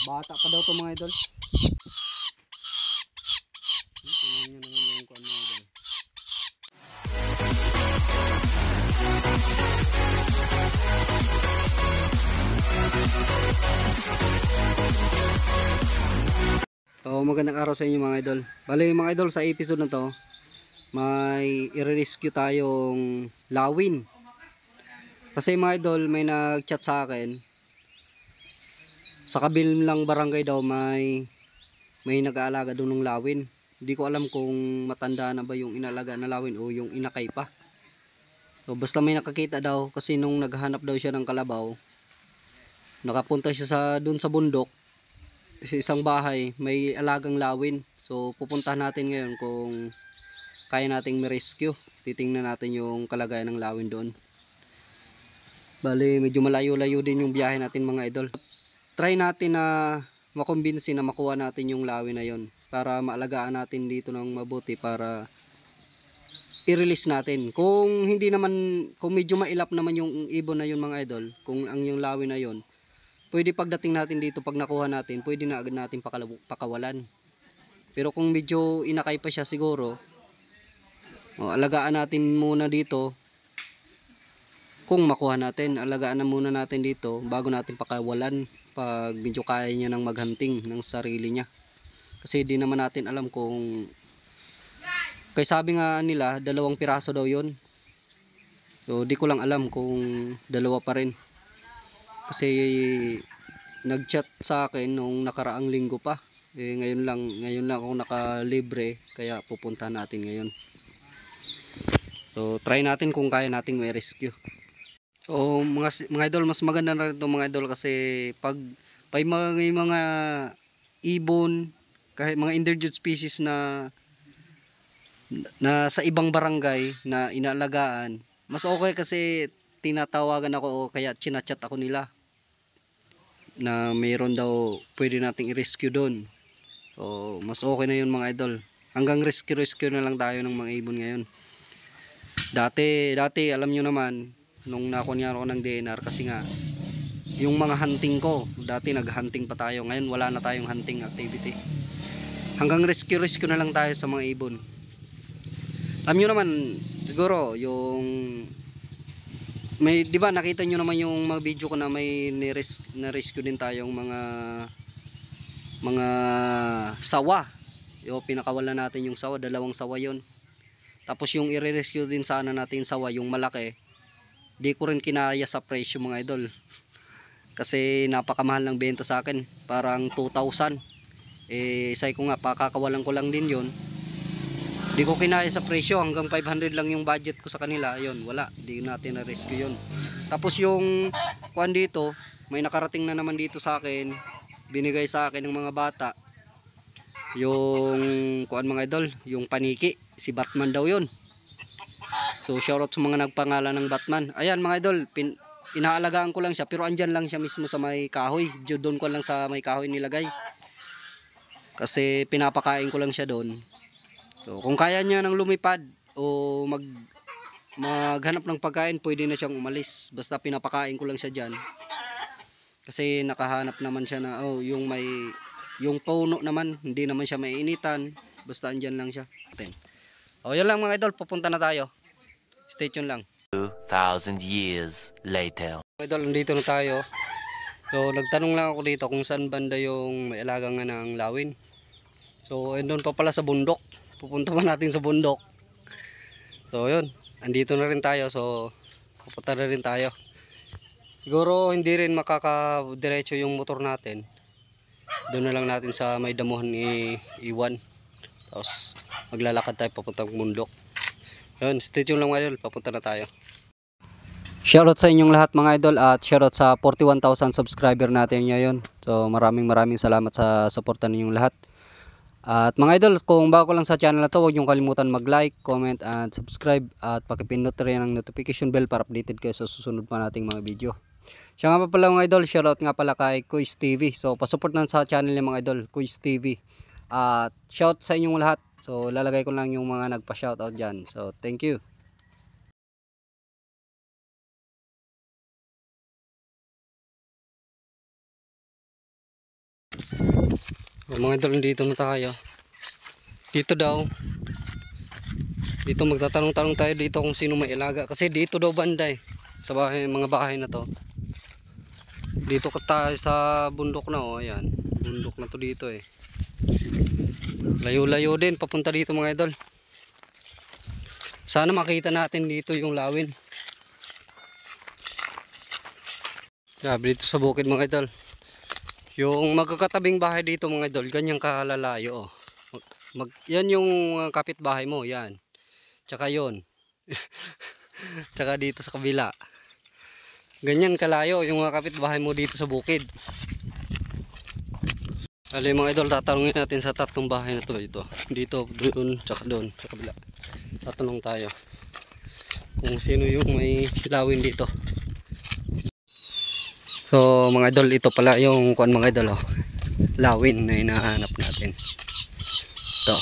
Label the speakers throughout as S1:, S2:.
S1: Bata pa daw to mga idol. Tingnan nyo naman yung kuan mga idol. So magandang araw sa inyo mga idol. Bali mga idol, sa episode na to may i-rescue tayong lawin. Kasi mga idol, may nag-chat sa akin. Sa kabilang barangay daw may nag-aalaga doon ng lawin. Hindi ko alam kung matanda na ba yung inalaga na lawin o yung inakay pa. So basta may nakakita daw kasi nung naghahanap daw siya ng kalabaw, nakapunta siya doon sa bundok, sa isang bahay may alagang lawin. So pupuntahan natin ngayon kung kaya nating ma-rescue. Titingnan natin yung kalagayan ng lawin doon. Bali medyo malayo-layo din yung biyahe natin mga idol. Try natin na makumbinsi na makuha natin yung lawin na yon para maalagaan natin dito ng mabuti para i-release natin. Kung hindi naman, kung medyo mailap naman yung ibon na yun mga idol, kung ang yung lawin na yon, pwede pagdating natin dito, pag nakuha natin, pwede na agad natin pakawalan. Pero kung medyo inakay pa siya siguro, alagaan natin muna dito. Kung makuha natin, alagaan na muna natin dito bago natin pakawalan pag medyo kaya niya nang maghunting ng sarili niya. Kasi di naman natin alam kung, kay sabi nga nila 2 piraso daw yon. So di ko lang alam kung 2 pa rin. Kasi nag-chat sa akin nung nakaraang linggo pa. Ngayon lang ako nakalibre, kaya pupuntahan natin ngayon. So try natin kung kaya nating may rescue. So mga idol, mas maganda na rin ito mga idol kasi pag may mga ibon, kahit mga endangered species na sa ibang barangay na inaalagaan, mas okay kasi tinatawagan ako o kaya chinachat ako nila na mayroon daw pwede nating i-rescue doon. So mas okay na yun mga idol. Hanggang rescue na lang tayo ng mga ibon ngayon. Dati alam nyo naman, nung nakunya ako ng DNR, kasi nga yung mga hunting ko, dati nag-hunting pa tayo, ngayon wala na tayong hunting activity. Hanggang rescue na lang tayo sa mga ibon. Alam nyo naman siguro yung may, di ba nakita nyo naman yung mga video ko na may na-rescue din tayong mga sawa. Yung pinakawalan natin yung sawa, 2 sawa yon. Tapos yung i-rescue din sana natin sawa, yung malaki, di ko rin kinaya sa presyo mga idol. Kasi napakamahal ng benta sa akin, parang 2,000. Say ko nga, pakakawalan ko lang din yon. Di ko kinaya sa presyo, hanggang 500 lang yung budget ko sa kanila. Yon, wala, di natin na-rescue yon. Tapos yung kuan dito, may nakarating na naman dito sa akin, binigay sa akin ng mga bata. Yung kuan mga idol, yung paniki, si Batman daw yon. So shoutout sa mga nagpangalan ng Batman. Ayan mga idol, inaalagaan ko lang siya, pero andyan lang siya mismo sa may kahoy. Doon ko lang sa may kahoy nilagay. Kasi pinapakain ko lang siya doon. So kung kaya niya nang lumipad o maghanap ng pagkain, pwede na siyang umalis. Basta pinapakain ko lang siya diyan. Kasi nakahanap naman siya na yung puno naman, hindi naman siya maiinitan. Basta andyan lang siya. O yan lang mga idol, pupunta na tayo. Stay tuned lang.
S2: 2,000 years later.
S1: Idol, nandito na tayo. So nagtanong lang ako dito kung saan banda yung may alagang nga ng lawin. So doon pa pala sa bundok. Pupunta pa natin sa bundok. So yun, andito na rin tayo. So pupunta na rin tayo. Siguro hindi rin makakadiretso yung motor natin. Doon na lang natin sa may damuhan iwan. Tapos maglalakad tayo papuntang bundok. Yun, stay tuned lang mga idol, papunta na tayo. Shoutout sa inyong lahat mga idol, at shoutout sa 41,000 subscriber natin ngayon. So maraming salamat sa suporta ninyong lahat. At mga idol, kung bago lang sa channel na to, huwag niyong kalimutan mag-like, comment, and subscribe. At pakipindot rin ang notification bell para updated kayo sa susunod pa nating mga video. Siya nga pa pala mga idol, shoutout nga pala kay Kuis TV. So pasupport na sa channel niya mga idol, Kuis TV. At shout sa inyong lahat. So lalagay ko lang yung mga nagpa-shoutout dyan. So thank you. Mga idol, dito na tayo. Dito daw. Dito magtatanong-tanong tayo dito kung sino may ilaga. Kasi dito daw banda eh. Sa bahay, mga bahay na to. Dito ka tayo sa bundok na oh. Ayan. Bundok na to dito eh. Layo-layo din. Papunta dito mga idol. Sana makita natin dito yung lawin. Grabe dito sa bukid mga idol. Yung magkakatabing bahay dito mga idol, ganyang kalalayo oh. Yan yung kapitbahay mo, yan. Tsaka yun. Tsaka dito sa kabila. Ganyan kalayo yung mga kapitbahay mo dito sa bukid. Alay mga idol, tatanungin natin sa tatlong bahay na to. Dito, doon, tsaka doon, sa kabila. Tatanong tayo kung sino yung may lawin dito. So mga idol, ito pala yung kuan mga idol oh. Lawin na hinahanap natin. Ito.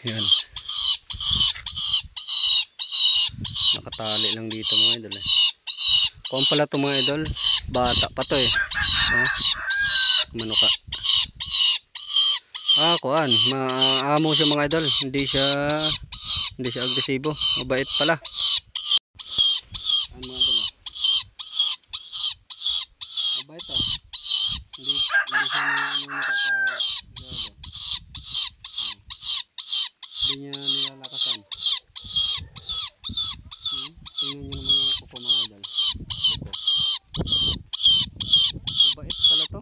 S1: Yan. Nakatali lang dito mga idol eh. Kuan pala to mga idol, bata pa to eh. Ha? Kumano ka. Kuan, maamo siya mga idol, hindi siya agresibo, mabait pala. Ano mga idol? Mabait oh. Hindi siya nakaka hindi niya nilalakasan. Tingnan nyo naman yung kuko mga idol. Kuko. Mabait pala to.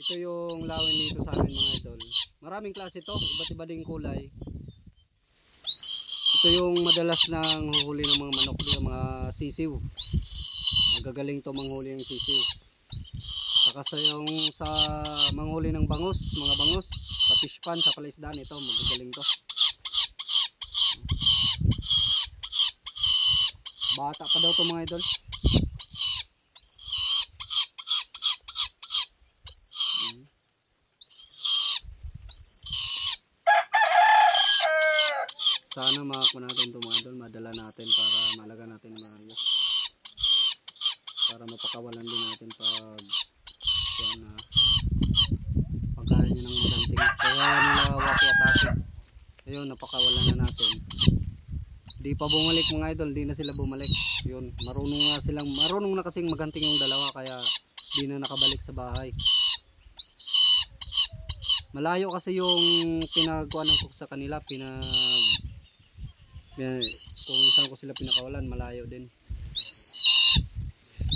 S1: Ito yung lawin dito sa amin mga idol. Maraming klase to, iba't iba ding kulay. Ito yung madalas nang huhuli ng mga manok dito, mga sisiw. Magagaling to manghuli ng sisiw. Saka sa manghuli ng bangus, mga bangus, sa fish pan, sa palaisdaan, ito magagaling to. Bata pa daw to mga idol. Sana makakuha natin ito mga idol, madala natin para malaga natin maayos. Para mapakawalan din natin pag yan na pagkain niya ng maganting. Kaya nila waki atake. Ayun, napakawalan na natin. Di pa bumalik mga idol, di na sila bumalik. Yun, marunong na kasing maganting yung dalawa kaya di na nakabalik sa bahay. Malayo kasi yung pinagkuanan ko sa kanila, kung saan ko sila pinakawalan, malayo din.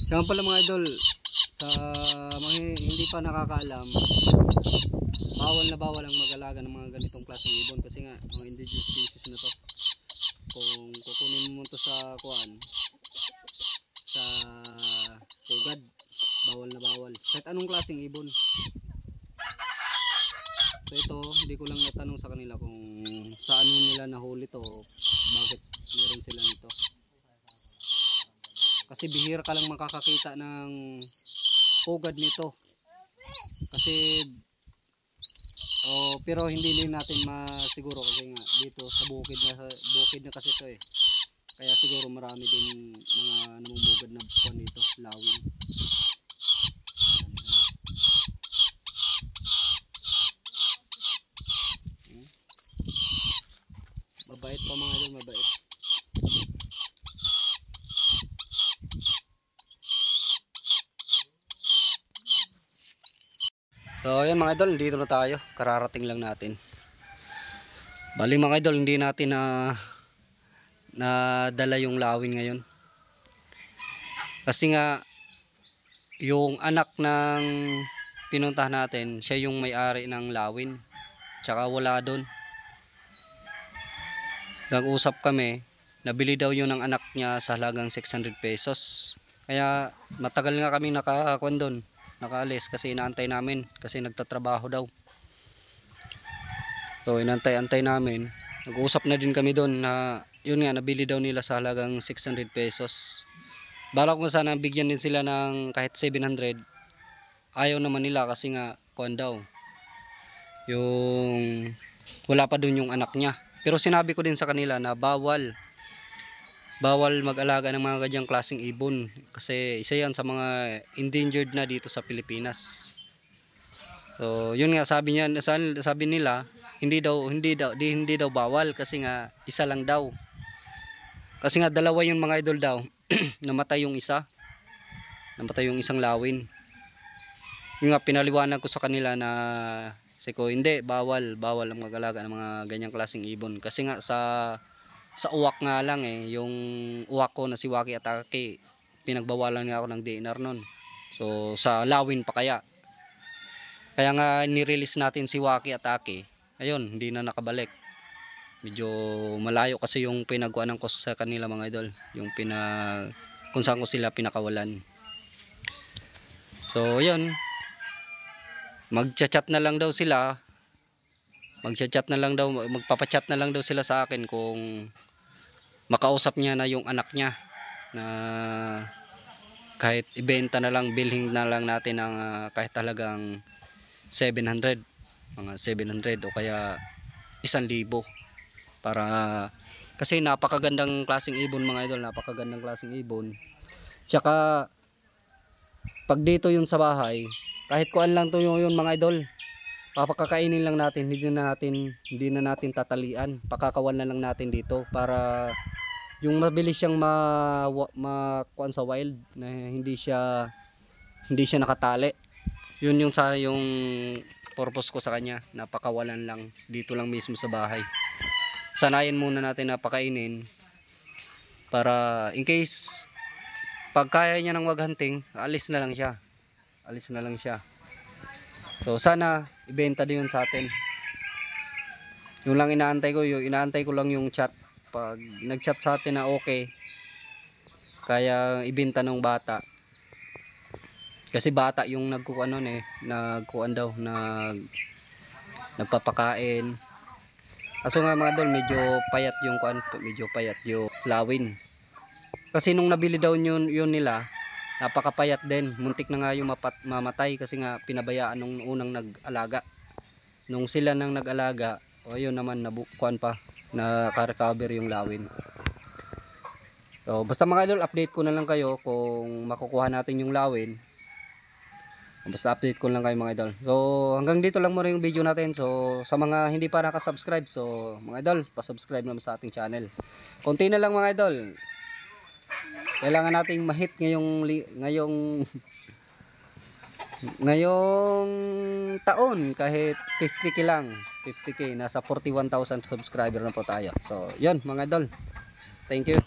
S1: Kaya pala mga idol, sa mga hindi pa nakakaalam, bawal ang mag-alaga ng mga ganitong klaseng ibon kasi nga mga indigenous species na to. Kung kukunin mo to sa kuan, sa pugad, bawal na bawal. Kahit anong klaseng ibon. So ito, hindi ko lang natanong sa kanila kung saan nila nahuli to, bakit meron sila nito. Kasi bihira ka lang makakakita ng pugad nito. Kasi pero hindi din natin masiguro kasi nga dito sa bukid na kasi ito eh. Kaya siguro marami din mga namumugad na buwan dito, lawin. Mabait pa mga idol, mabait. So ayan mga idol, dito na tayo. Kararating lang natin. Bali mga idol, hindi natin na dala yung lawin ngayon. Kasi nga yung anak ng pinuntahan natin, siya yung may-ari ng lawin. Tsaka wala doon. Nag-usap kami, nabili daw yun ng anak niya sa halagang 600 pesos. Kaya matagal nga kami nakakuan doon. nakaalis kasi inaantay namin kasi nagtatrabaho daw. So inantay-antay namin. Nag-uusap na din kami doon na yun nga, nabili daw nila sa halagang 600 pesos. Balak ko sana bigyan din sila ng kahit 700. Ayaw naman nila kasi nga kuan daw. Yung wala pa doon yung anak niya. Pero sinabi ko din sa kanila na bawal mag-alaga ng mga ganyang klaseng ibon kasi isa yan sa mga endangered na dito sa Pilipinas. So yun nga sabi nila hindi daw bawal kasi nga isa lang daw. Kasi nga dalawa yung mga idol daw. Namatay yung isa. Namatay yung isang lawin. Yung nga pinaliwanag ko sa kanila na siko hindi bawal ang mag-alaga ng mga ganyang klaseng ibon kasi nga sa uwak nga lang yung uwak ko na si Waki Atake pinagbawalan nga ako ng DNR nun. So sa lawin pa kaya nga ni-release natin si Waki Atake. Ayun, hindi na nakabalik. Medyo malayo kasi yung pinagkuanan ko sa kanila mga idol, yung kung saan ko sila pinakawalan. So ayun, magchat-chat na lang daw sila. Magpapachat na lang daw sila sa akin kung makausap niya na yung anak niya na kahit ibenta na lang, bilhin na lang natin ng kahit talagang 700, mga 700 o kaya 1,000 para kasi napakagandang klaseng ibon mga idol, napakagandang klaseng ibon. Tsaka pag dito yun sa bahay, kahit kuan lang to yun mga idol, papakakainin lang natin, hindi na natin tatalian, pakakawan na lang natin dito para yung mabilis siyang kuan sa wild na hindi siya nakatali. Yun yung purpose ko sa kanya, napakawalan lang dito lang mismo sa bahay. Sanayin muna natin na pakainin para in case pag kaya niya ng maghunting, alis na lang siya. So sana ibenta din yun sa atin. Yung lang inaantay ko lang yung chat. Pag nag-chat sa atin na okay, kaya ibenta ng bata. Kasi bata yung nagkukuan nun nagpapakain. Kaso nga mga idol, medyo payat yung lawin. Kasi nung nabili daw yun nila, napakapayat din. Muntik na nga yung mamatay kasi nga pinabayaan nung unang nag-alaga. Nung sila nang nag-alaga, yun naman naka-recover yung lawin. So basta mga idol, update ko na lang kayo kung makukuha natin yung lawin. Basta update ko lang kayo mga idol. So hanggang dito lang muna yung video natin. So sa mga hindi pa nakasubscribe, so mga idol, pa-subscribe naman sa ating channel. Konti na lang mga idol. Kailangan nating ma-hit ngayong taon kahit 50k lang. 50k, nasa 41,000 subscriber na po tayo. So yun mga idol. Thank you.